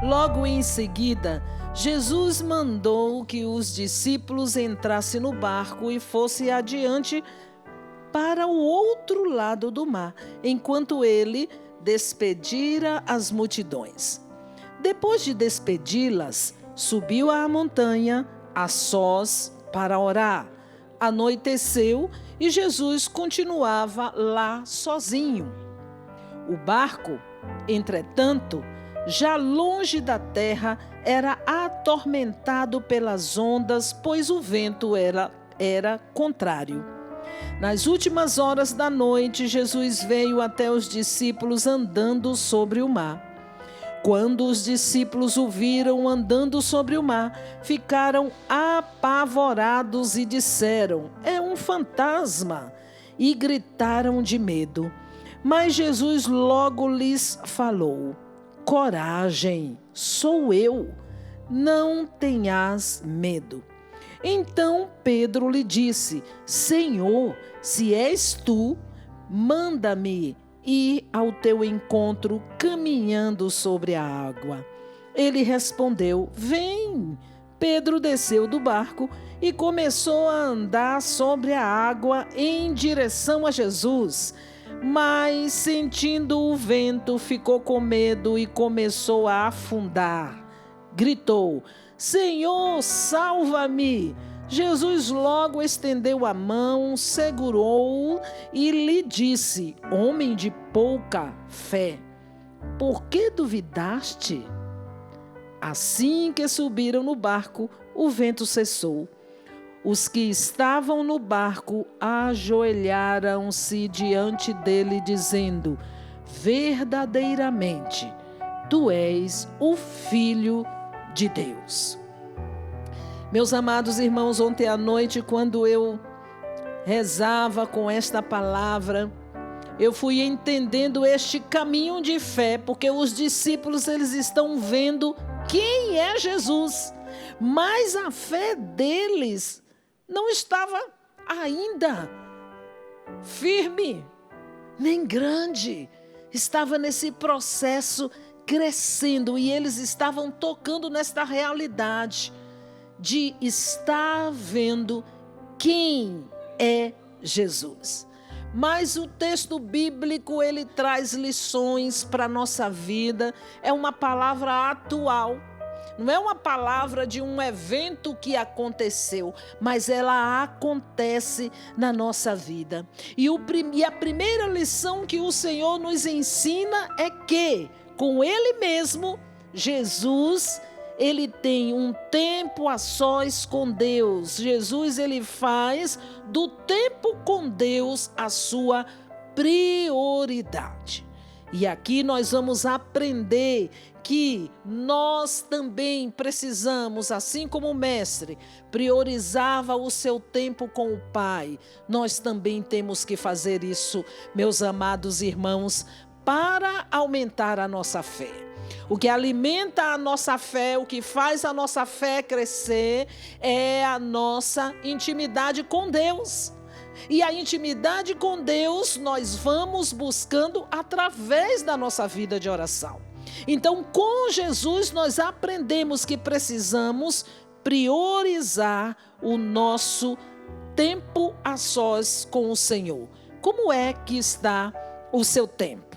Logo em seguida, Jesus mandou que os discípulos entrassem no barco e fossem adiante para o outro lado do mar, enquanto ele despedira as multidões. Depois de despedi-las, subiu à montanha a sós para orar. Anoiteceu e Jesus continuava lá sozinho. O barco, entretanto, já longe da terra, era atormentado pelas ondas, pois o vento era contrário. Nas últimas horas da noite, Jesus veio até os discípulos andando sobre o mar. Quando os discípulos o viram andando sobre o mar, ficaram apavorados e disseram: "É um fantasma!" e gritaram de medo. Mas Jesus logo lhes falou: "Coragem, sou eu, não tenhas medo." Então Pedro lhe disse: "Senhor, se és tu, manda-me ir ao teu encontro caminhando sobre a água." Ele respondeu: "Vem." Pedro desceu do barco e começou a andar sobre a água em direção a Jesus. Mas, sentindo o vento, ficou com medo e começou a afundar. Gritou: "Senhor, salva-me!" Jesus logo estendeu a mão, segurou-o e lhe disse: "Homem de pouca fé, por que duvidaste?" Assim que subiram no barco, o vento cessou. Os que estavam no barco ajoelharam-se diante dele, dizendo: "Verdadeiramente, tu és o Filho de Deus." Meus amados irmãos, ontem à noite, quando eu rezava com esta palavra, eu fui entendendo este caminho de fé, porque os discípulos, eles estão vendo quem é Jesus, mas a fé deles não estava ainda firme, nem grande. Estava nesse processo crescendo e eles estavam tocando nesta realidade de estar vendo quem é Jesus. Mas o texto bíblico, ele traz lições para a nossa vida. É uma palavra atual. Não é uma palavra de um evento que aconteceu, mas ela acontece na nossa vida. E a primeira lição que o Senhor nos ensina é que, com Ele mesmo, Jesus, ele tem um tempo a sós com Deus. Jesus, ele faz do tempo com Deus a sua prioridade. E aqui nós vamos aprender que nós também precisamos, assim como o mestre priorizava o seu tempo com o Pai, nós também temos que fazer isso, meus amados irmãos, para aumentar a nossa fé. O que alimenta a nossa fé, o que faz a nossa fé crescer, é a nossa intimidade com Deus. E a intimidade com Deus nós vamos buscando através da nossa vida de oração. Então, com Jesus, nós aprendemos que precisamos priorizar o nosso tempo a sós com o Senhor. Como é que está o seu tempo?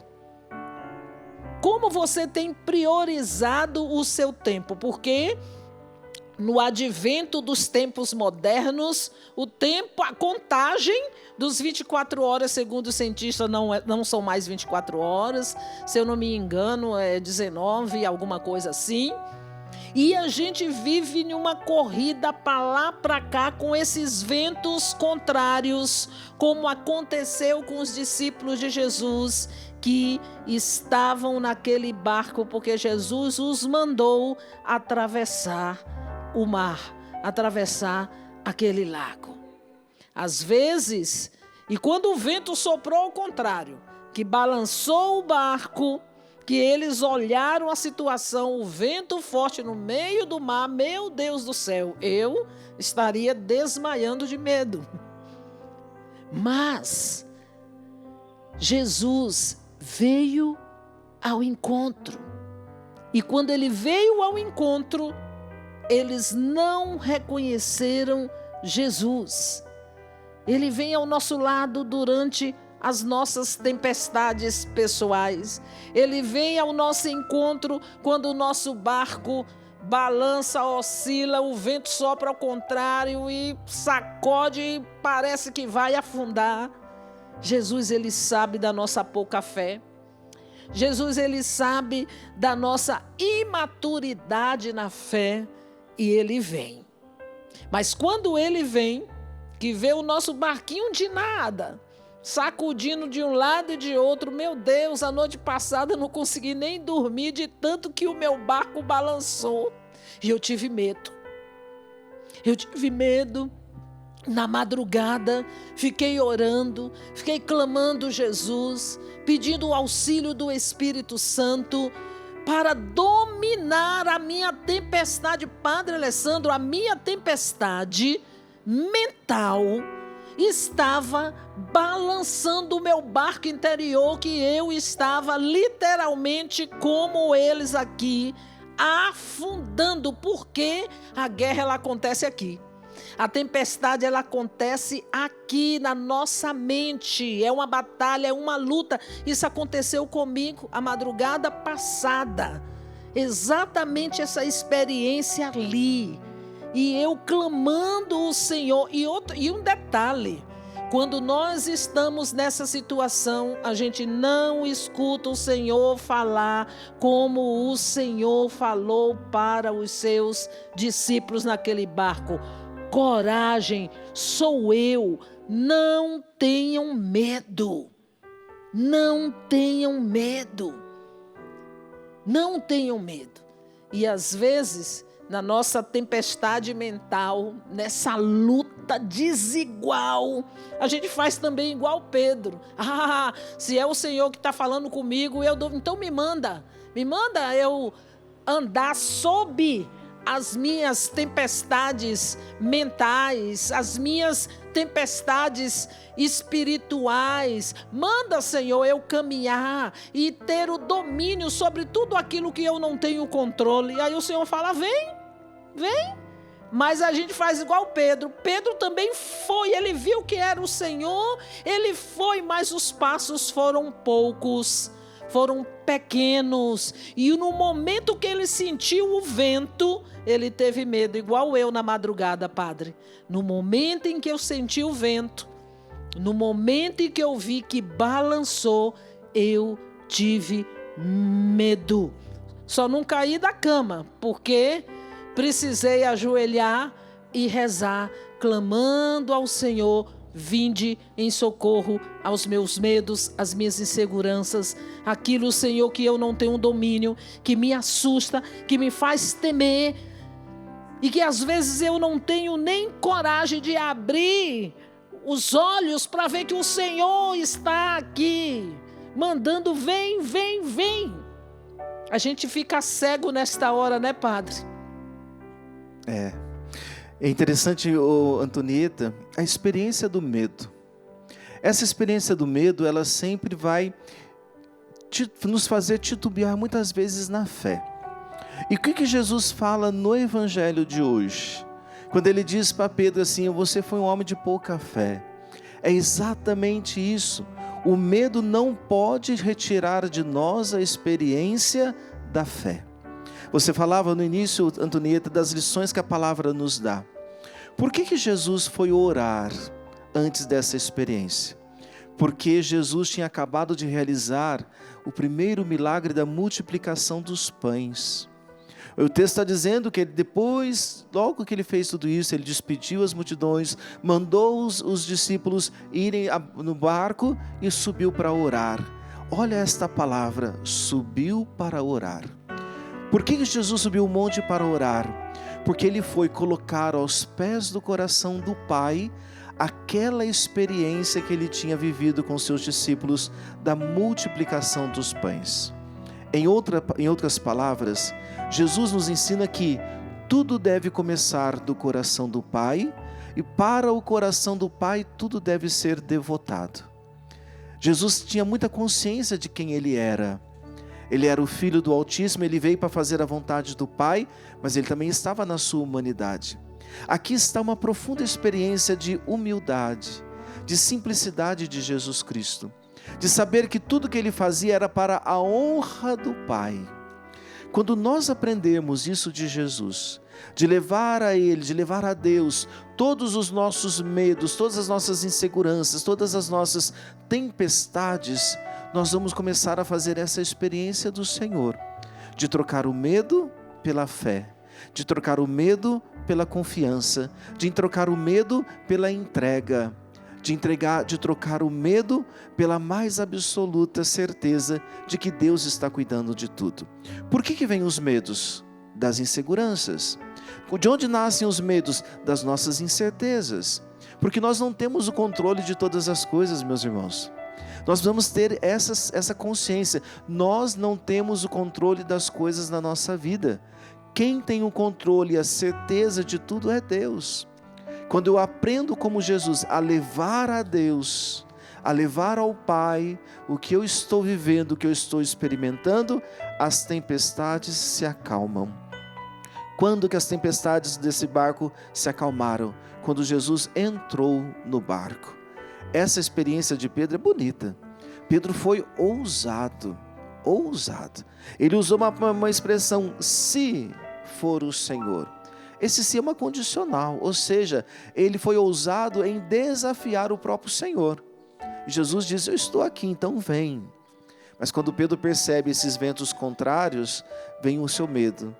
Como você tem priorizado o seu tempo? Porque no advento dos tempos modernos, o tempo, a contagem dos 24 horas, segundo os cientistas, não são mais 24 horas. Se eu não me engano, é 19, alguma coisa assim. E a gente vive numa corrida para lá, para cá, com esses ventos contrários, como aconteceu com os discípulos de Jesus, que estavam naquele barco, porque Jesus os mandou atravessar o mar, atravessar aquele lago. Às vezes, e quando o vento soprou ao contrário, que balançou o barco, que eles olharam a situação, o vento forte no meio do mar, meu Deus do céu, eu estaria desmaiando de medo. Mas Jesus veio ao encontro. E quando ele veio ao encontro, eles não reconheceram Jesus. Ele vem ao nosso lado durante as nossas tempestades pessoais. Ele vem ao nosso encontro quando o nosso barco balança, oscila, o vento sopra ao contrário e sacode e parece que vai afundar. Jesus, ele sabe da nossa pouca fé. Jesus, ele sabe da nossa imaturidade na fé e ele vem. Mas quando ele vem, que vê o nosso barquinho de nada, sacudindo de um lado e de outro, meu Deus, a noite passada eu não consegui nem dormir de tanto que o meu barco balançou. E eu tive medo. Na madrugada, fiquei orando, fiquei clamando Jesus, pedindo o auxílio do Espírito Santo para dominar a minha tempestade. Padre Alessandro, a minha tempestade mental estava balançando o meu barco interior, que eu estava literalmente como eles aqui, afundando, porque a guerra ela acontece aqui. A tempestade ela acontece aqui na nossa mente, é uma batalha, é uma luta. Isso aconteceu comigo a madrugada passada, exatamente essa experiência ali. E eu clamando o Senhor. E um detalhe, quando nós estamos nessa situação, a gente não escuta o Senhor falar como o Senhor falou para os seus discípulos naquele barco. Coragem, sou eu, não tenham medo. Não tenham medo. Não tenham medo. E às vezes, na nossa tempestade mental, nessa luta desigual, a gente faz também igual Pedro. Se é o Senhor que está falando comigo, então me manda eu andar sob as minhas tempestades mentais, as minhas tempestades espirituais. Manda, Senhor, eu caminhar e ter o domínio sobre tudo aquilo que eu não tenho controle. E aí o Senhor fala, vem. Mas a gente faz igual Pedro. Pedro também foi, ele viu que era o Senhor, ele foi, mas os passos foram poucos, foram pequenos. E no momento que ele sentiu o vento, ele teve medo, igual eu na madrugada, padre. No momento em que eu senti o vento, no momento em que eu vi que balançou, eu tive medo. Só não caí da cama, porque precisei ajoelhar e rezar, clamando ao Senhor, vinde em socorro aos meus medos, às minhas inseguranças, aquilo, Senhor, que eu não tenho domínio, que me assusta, que me faz temer, e que às vezes eu não tenho nem coragem de abrir os olhos para ver que o Senhor está aqui, mandando, vem. A gente fica cego nesta hora, né, padre? É interessante, Antonieta, a experiência do medo. Essa experiência do medo, ela sempre vai nos fazer titubear muitas vezes na fé. E o que Jesus fala no Evangelho de hoje? Quando ele diz para Pedro assim, você foi um homem de pouca fé. É exatamente isso. O medo não pode retirar de nós a experiência da fé. Você falava no início, Antonieta, das lições que a palavra nos dá. Por que Jesus foi orar antes dessa experiência? Porque Jesus tinha acabado de realizar o primeiro milagre da multiplicação dos pães. O texto está dizendo que ele depois, logo que ele fez tudo isso, ele despediu as multidões, mandou os discípulos irem no barco e subiu para orar. Olha esta palavra, subiu para orar. Por que Jesus subiu o monte para orar? Porque ele foi colocar aos pés do coração do Pai aquela experiência que ele tinha vivido com seus discípulos da multiplicação dos pães. Em outras palavras, Jesus nos ensina que tudo deve começar do coração do Pai e para o coração do Pai tudo deve ser devotado. Jesus tinha muita consciência de quem ele era. Ele era o Filho do Altíssimo, ele veio para fazer a vontade do Pai, mas ele também estava na sua humanidade. Aqui está uma profunda experiência de humildade, de simplicidade de Jesus Cristo, de saber que tudo que ele fazia era para a honra do Pai. Quando nós aprendemos isso de Jesus, de levar a Ele, de levar a Deus todos os nossos medos, todas as nossas inseguranças, todas as nossas tempestades, nós vamos começar a fazer essa experiência do Senhor, de trocar o medo pela fé, de trocar o medo pela confiança, de trocar o medo pela entrega, de trocar o medo pela mais absoluta certeza de que Deus está cuidando de tudo. Por que vêm os medos? Das inseguranças. De onde nascem os medos? Das nossas incertezas. Porque nós não temos o controle de todas as coisas, meus irmãos. Nós precisamos ter essa consciência. Nós não temos o controle das coisas na nossa vida. Quem tem o controle e a certeza de tudo é Deus. Quando eu aprendo como Jesus a levar a Deus, a levar ao Pai o que eu estou vivendo, o que eu estou experimentando, as tempestades se acalmam. Quando que as tempestades desse barco se acalmaram? Quando Jesus entrou no barco. Essa experiência de Pedro é bonita. Pedro foi ousado. Ele usou uma expressão, se for o Senhor. Esse sim é uma condicional, ou seja, ele foi ousado em desafiar o próprio Senhor. Jesus diz, eu estou aqui, então vem. Mas quando Pedro percebe esses ventos contrários, vem o seu medo.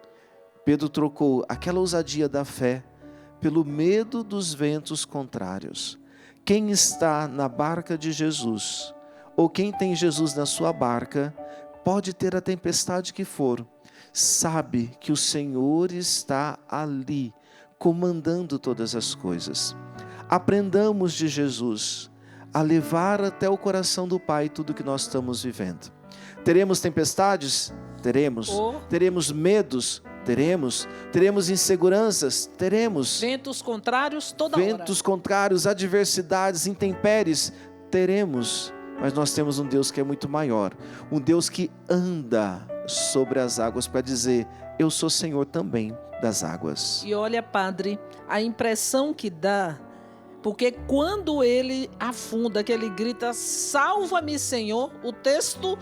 Pedro trocou aquela ousadia da fé pelo medo dos ventos contrários. Quem está na barca de Jesus, ou quem tem Jesus na sua barca, pode ter a tempestade que for, sabe que o Senhor está ali, comandando todas as coisas. Aprendamos de Jesus a levar até o coração do Pai tudo que nós estamos vivendo. Teremos tempestades? Teremos. Teremos medos? Teremos. Teremos inseguranças? Teremos. Ventos contrários toda hora. Ventos contrários, adversidades, intempéries? Teremos. Mas nós temos um Deus que é muito maior, um Deus que anda sobre as águas para dizer, eu sou Senhor também das águas. E olha, Padre, a impressão que dá, porque quando ele afunda, que ele grita, salva-me, Senhor, o texto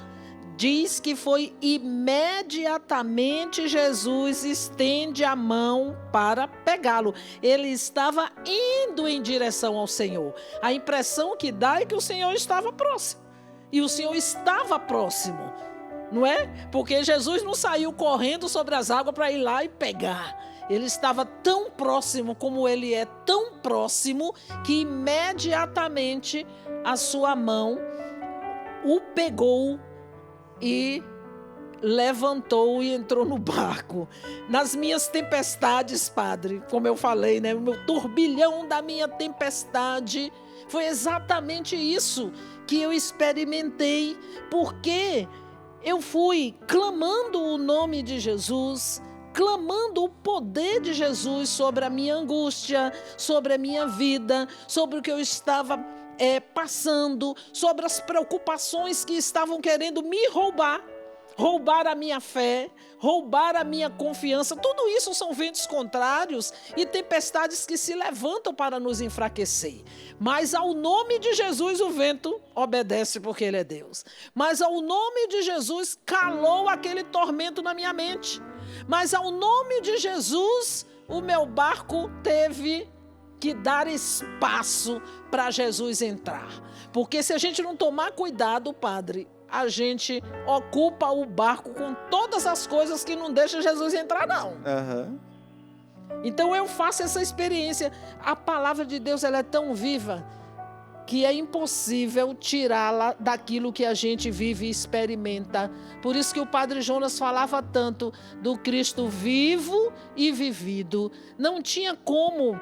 diz que foi imediatamente Jesus estende a mão para pegá-lo. Ele estava indo em direção ao Senhor. A impressão que dá é que o Senhor estava próximo. E o Senhor estava próximo, não é? Porque Jesus não saiu correndo sobre as águas para ir lá e pegar. Ele estava tão próximo como ele é tão próximo que imediatamente a sua mão o pegou e levantou e entrou no barco. Nas minhas tempestades, Padre, como eu falei, né, o meu turbilhão da minha tempestade, foi exatamente isso que eu experimentei, porque eu fui clamando o nome de Jesus, clamando o poder de Jesus sobre a minha angústia, sobre a minha vida, sobre o que eu estava passando, sobre as preocupações que estavam querendo me roubar a minha fé, roubar a minha confiança. Tudo isso são ventos contrários e tempestades que se levantam para nos enfraquecer. Mas ao nome de Jesus o vento obedece porque ele é Deus. Mas ao nome de Jesus calou aquele tormento na minha mente. Mas ao nome de Jesus o meu barco teve que dar espaço para Jesus entrar. Porque se a gente não tomar cuidado, Padre, a gente ocupa o barco com todas as coisas que não deixam Jesus entrar, não. Uhum. Então eu faço essa experiência. A palavra de Deus, ela é tão viva que é impossível tirá-la daquilo que a gente vive e experimenta. Por isso que o Padre Jonas falava tanto do Cristo vivo e vivido. Não tinha como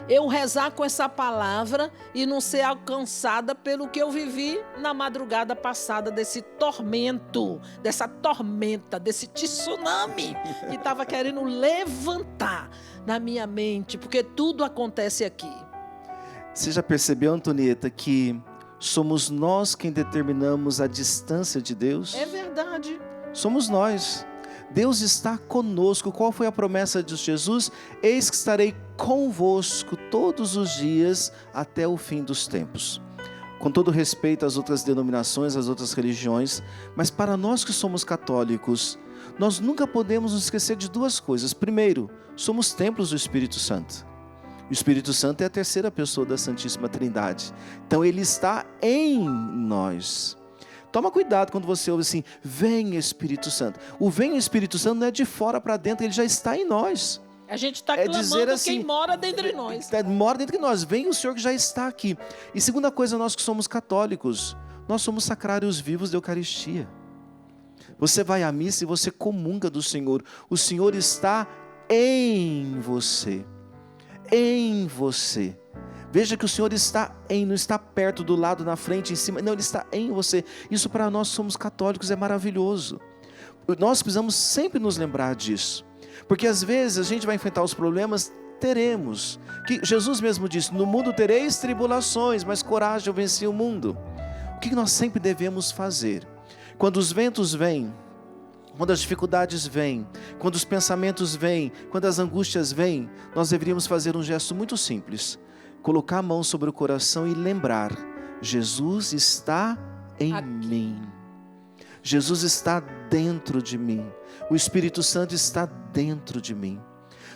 eu rezar com essa palavra e não ser alcançada pelo que eu vivi na madrugada passada, desse tormento, dessa tormenta, desse tsunami que estava querendo levantar na minha mente, porque tudo acontece aqui. Você já percebeu, Antonieta, que Somos nós quem determinamos a distância de Deus? É verdade. Somos nós. Deus está conosco. Qual foi a promessa de Jesus? Eis que estarei convosco todos os dias até o fim dos tempos. Com todo respeito às outras denominações, às outras religiões, mas para nós que somos católicos, nós nunca podemos nos esquecer de duas coisas. Primeiro, somos templos do Espírito Santo. O Espírito Santo é a terceira pessoa da Santíssima Trindade. Então ele está em nós. Toma cuidado quando você ouve assim, vem Espírito Santo. O vem Espírito Santo não é de fora para dentro, ele já está em nós. A gente está clamando assim, quem mora dentro de nós. Mora dentro de nós, vem o Senhor que já está aqui. E segunda coisa, nós que somos católicos, nós somos sacrários vivos da Eucaristia. Você vai à missa e você comunga do Senhor. O Senhor está em você. Em você. Veja que o Senhor está não está perto, do lado, na frente, em cima. Não, Ele está em você. Isso para nós somos católicos é maravilhoso. Nós precisamos sempre nos lembrar disso. Porque às vezes a gente vai enfrentar os problemas, teremos. Que Jesus mesmo disse, no mundo tereis tribulações, mas coragem, eu venci o mundo. O que nós sempre devemos fazer? Quando os ventos vêm, quando as dificuldades vêm, quando os pensamentos vêm, quando as angústias vêm, nós deveríamos fazer um gesto muito simples. Colocar a mão sobre o coração e lembrar, Jesus está em mim. Jesus está dentro de mim. O Espírito Santo está dentro de mim.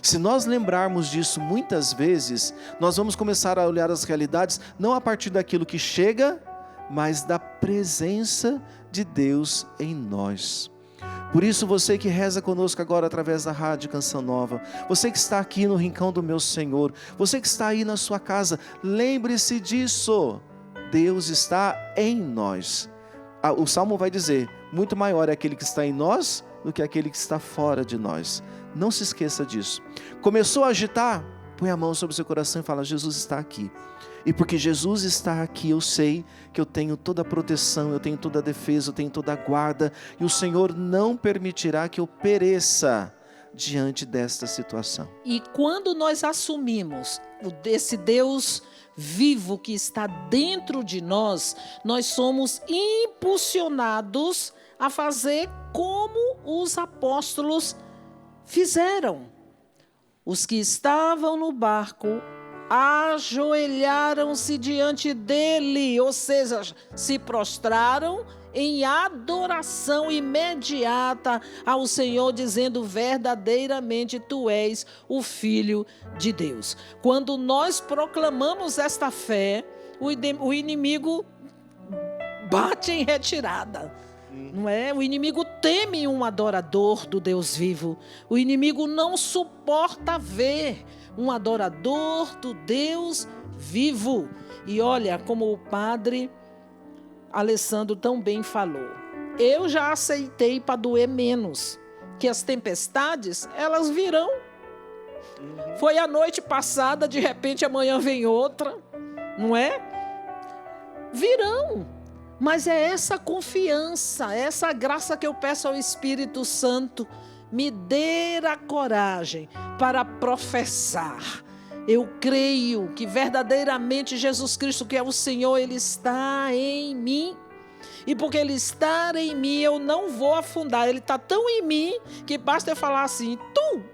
Se nós lembrarmos disso muitas vezes, nós vamos começar a olhar as realidades, não a partir daquilo que chega, mas da presença de Deus em nós. Por isso, você que reza conosco agora através da Rádio Canção Nova, você que está aqui no rincão do meu Senhor, você que está aí na sua casa, lembre-se disso, Deus está em nós. O Salmo vai dizer, muito maior é aquele que está em nós do que aquele que está fora de nós. Não se esqueça disso. Começou a agitar? Põe a mão sobre o seu coração e fala, Jesus está aqui. E porque Jesus está aqui, eu sei que eu tenho toda a proteção, eu tenho toda a defesa, eu tenho toda a guarda, e o Senhor não permitirá que eu pereça diante desta situação. E quando nós assumimos esse Deus vivo que está dentro de nós, nós somos impulsionados a fazer como os apóstolos fizeram. Os que estavam no barco ajoelharam-se diante dele, ou seja, se prostraram em adoração imediata ao Senhor, dizendo verdadeiramente tu és o Filho de Deus. Quando nós proclamamos esta fé, o inimigo bate em retirada. Não é? O inimigo teme um adorador do Deus vivo. O inimigo não suporta ver um adorador do Deus vivo. E olha como o padre Alessandro tão bem falou. Eu já aceitei para doer menos, que as tempestades, elas virão. Foi a noite passada, de repente amanhã vem outra, não é? Virão. Mas é essa confiança, essa graça que eu peço ao Espírito Santo, me dê a coragem para professar. Eu creio que verdadeiramente Jesus Cristo, que é o Senhor, Ele está em mim. E porque Ele está em mim, eu não vou afundar. Ele está tão em mim que basta eu falar assim,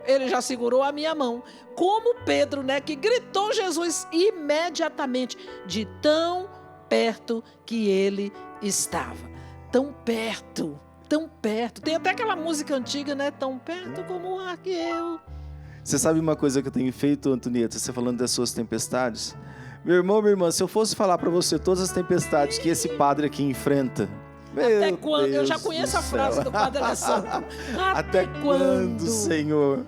Ele já segurou a minha mão. Como Pedro, né, que gritou Jesus imediatamente, de tão perto que Ele estava. Tão perto, tão perto. Tem até aquela música antiga, né? Tão perto como o ar que eu... Você sabe uma coisa que eu tenho feito, Antonieta, você falando das suas tempestades? Meu irmão, minha irmã, se eu fosse falar para você todas as tempestades que esse padre aqui enfrenta... Até quando? Eu já conheço a frase do padre Alessandro. Até quando, Senhor?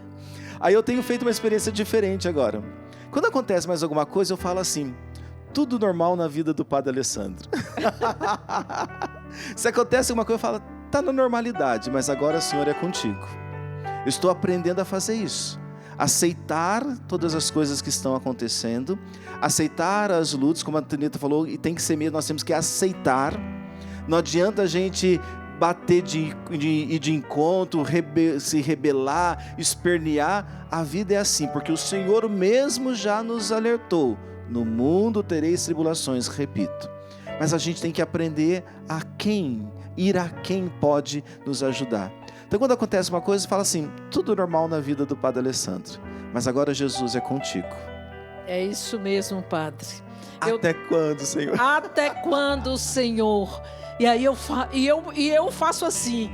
Aí eu tenho feito uma experiência diferente agora. Quando acontece mais alguma coisa, eu falo assim... Tudo normal na vida do padre Alessandro. Se acontece alguma coisa, eu falo, está na normalidade, mas agora o Senhor é contigo. Eu estou aprendendo a fazer isso. Aceitar todas as coisas que estão acontecendo, aceitar as lutas, como a Antonieta falou, e tem que ser mesmo, nós temos que aceitar. Não adianta a gente bater de encontro, se rebelar, espernear. A vida é assim, porque o Senhor mesmo já nos alertou. No mundo tereis tribulações, repito. mas a gente tem que aprender ir a quem pode nos ajudar. Então quando acontece uma coisa, fala assim, tudo normal na vida do Padre Alessandro, mas agora Jesus é contigo. É isso mesmo, Padre. Até quando, Senhor? Até quando, Senhor? E aí eu faço assim,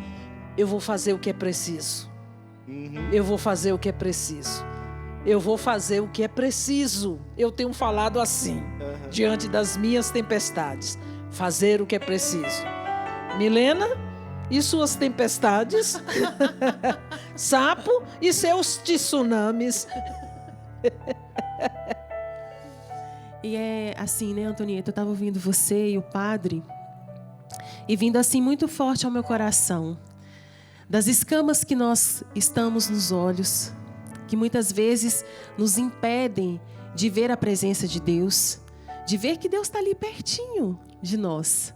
eu vou fazer o que é preciso. Eu vou fazer o que é preciso. Eu vou fazer o que é preciso. Eu tenho falado assim, diante das minhas tempestades. Fazer o que é preciso. Milena e suas tempestades. Sapo e seus tsunamis. E é assim, né, Antonieta? Eu estava ouvindo você e o padre, e vindo assim muito forte ao meu coração, das escamas que nós estamos nos olhos, que muitas vezes nos impedem de ver a presença de Deus, de ver que Deus está ali pertinho de nós.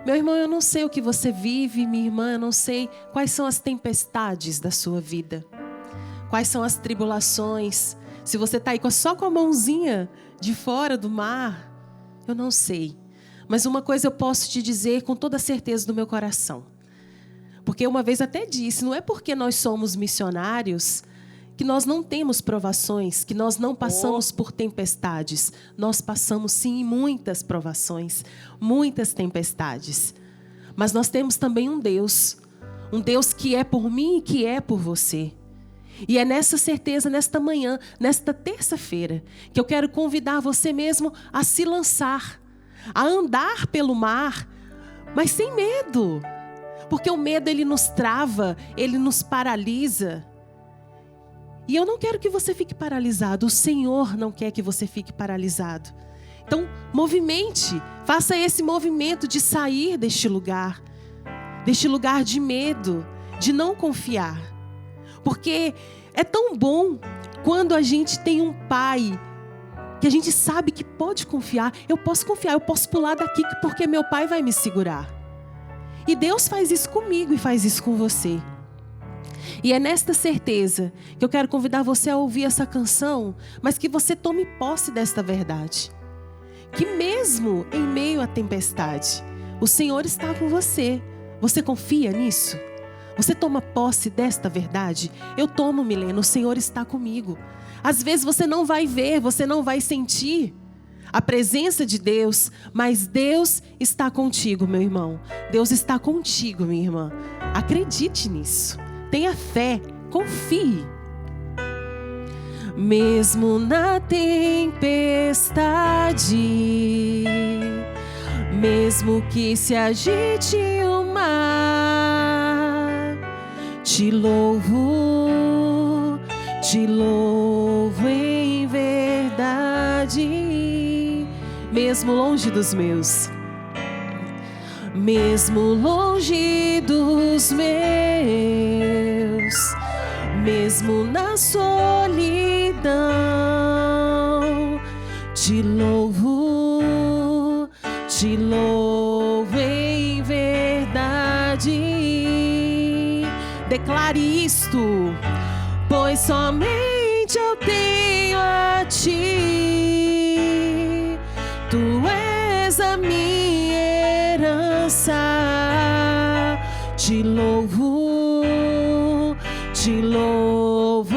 Meu irmão, eu não sei o que você vive, minha irmã, eu não sei quais são as tempestades da sua vida, quais são as tribulações. Se você está aí só com a mãozinha de fora do mar, eu não sei. Mas uma coisa eu posso te dizer com toda a certeza do meu coração. Porque uma vez até disse, não é porque nós somos missionários que nós não temos provações, que nós não passamos por tempestades. Nós passamos sim muitas provações, muitas tempestades. Mas nós temos também um Deus que é por mim e que é por você. E é nessa certeza, nesta manhã, nesta terça-feira, que eu quero convidar você mesmo a se lançar, a andar pelo mar, mas sem medo. Porque o medo, ele nos trava, ele nos paralisa. E eu não quero que você fique paralisado, o Senhor não quer que você fique paralisado. Então, movimente, faça esse movimento de sair deste lugar de medo, de não confiar. Porque é tão bom quando a gente tem um pai que a gente sabe que pode confiar. Eu posso confiar, eu posso pular daqui porque meu pai vai me segurar. E Deus faz isso comigo e faz isso com você. E é nesta certeza que eu quero convidar você a ouvir essa canção, mas que você tome posse desta verdade. Que mesmo em meio à tempestade, o Senhor está com você. Você confia nisso? Você toma posse desta verdade? Eu tomo, Milena, o Senhor está comigo. Às vezes você não vai ver, você não vai sentir a presença de Deus, mas Deus está contigo, meu irmão. Deus está contigo, minha irmã. Acredite nisso. Tenha fé, confie. Mesmo na tempestade, mesmo que se agite o mar, te louvo em verdade. Mesmo longe dos meus, mesmo longe dos meus, mesmo na solidão, te louvo em verdade. Declare isto, pois somente eu tenho a ti, tu és a minha herança. Te louvo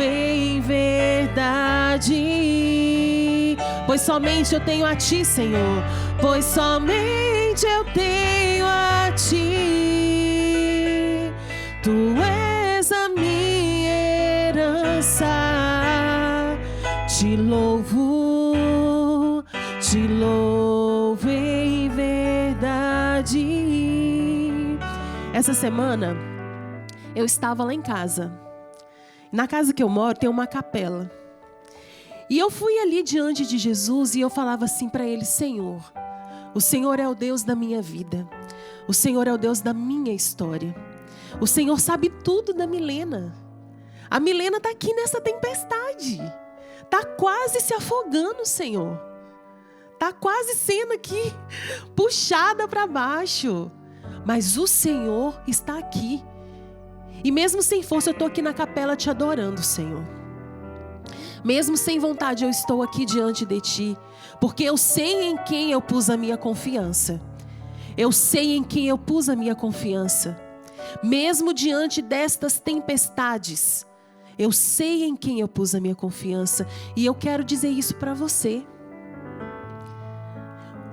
em verdade. Pois somente eu tenho a ti, Senhor. Pois somente eu tenho a ti, tu és a minha herança. Te louvo em verdade. Essa semana eu estava lá em casa. Na casa que eu moro tem uma capela. E eu fui ali diante de Jesus e eu falava assim para ele: Senhor, o Senhor é o Deus da minha vida. O Senhor é o Deus da minha história. O Senhor sabe tudo da Milena. A Milena está aqui nessa tempestade. Está quase se afogando, Senhor. Está quase sendo aqui puxada para baixo. Mas o Senhor está aqui. E mesmo sem força, eu estou aqui na capela te adorando, Senhor. Mesmo sem vontade, eu estou aqui diante de ti, porque eu sei em quem eu pus a minha confiança. Eu sei em quem eu pus a minha confiança. Mesmo diante destas tempestades, eu sei em quem eu pus a minha confiança. E eu quero dizer isso para você.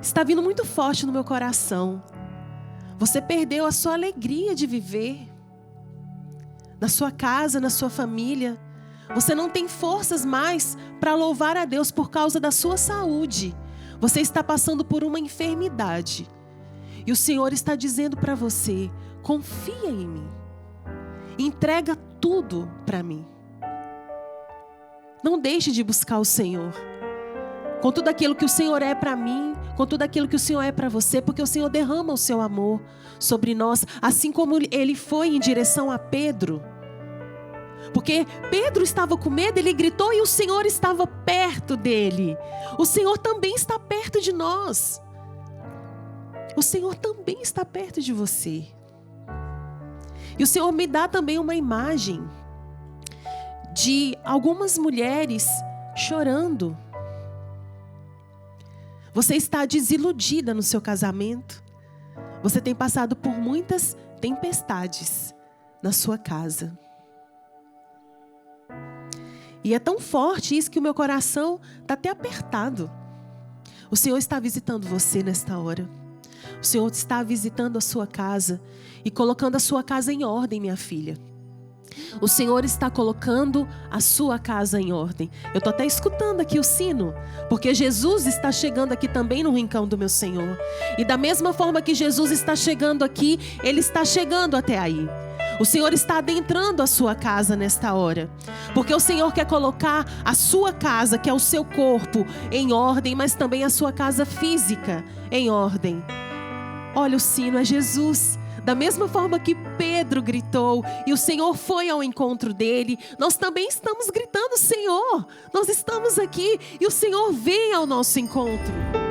Está vindo muito forte no meu coração. Você perdeu a sua alegria de viver. Na sua casa, na sua família. Você não tem forças mais para louvar a Deus por causa da sua saúde. Você está passando por uma enfermidade. E o Senhor está dizendo para você: confia em mim. Entrega tudo para mim. Não deixe de buscar o Senhor. Com tudo aquilo que o Senhor é para mim, com tudo aquilo que o Senhor é para você, porque o Senhor derrama o seu amor sobre nós, assim como Ele foi em direção a Pedro. Porque Pedro estava com medo, ele gritou e o Senhor estava perto dele. O Senhor também está perto de nós. O Senhor também está perto de você. E o Senhor me dá também uma imagem de algumas mulheres chorando. Você está desiludida no seu casamento. Você tem passado por muitas tempestades na sua casa. E é tão forte isso que o meu coração está até apertado. O Senhor está visitando você nesta hora. O Senhor está visitando a sua casa e colocando a sua casa em ordem, minha filha. O Senhor está colocando a sua casa em ordem. Eu estou até escutando aqui o sino, porque Jesus está chegando aqui também no rincão do meu Senhor. E da mesma forma que Jesus está chegando aqui, Ele está chegando até aí. O Senhor está adentrando a sua casa nesta hora, porque o Senhor quer colocar a sua casa, que é o seu corpo, em ordem, mas também a sua casa física em ordem. Olha, o sino é Jesus. Da mesma forma que Pedro gritou e o Senhor foi ao encontro dele, nós também estamos gritando: Senhor, nós estamos aqui e o Senhor vem ao nosso encontro.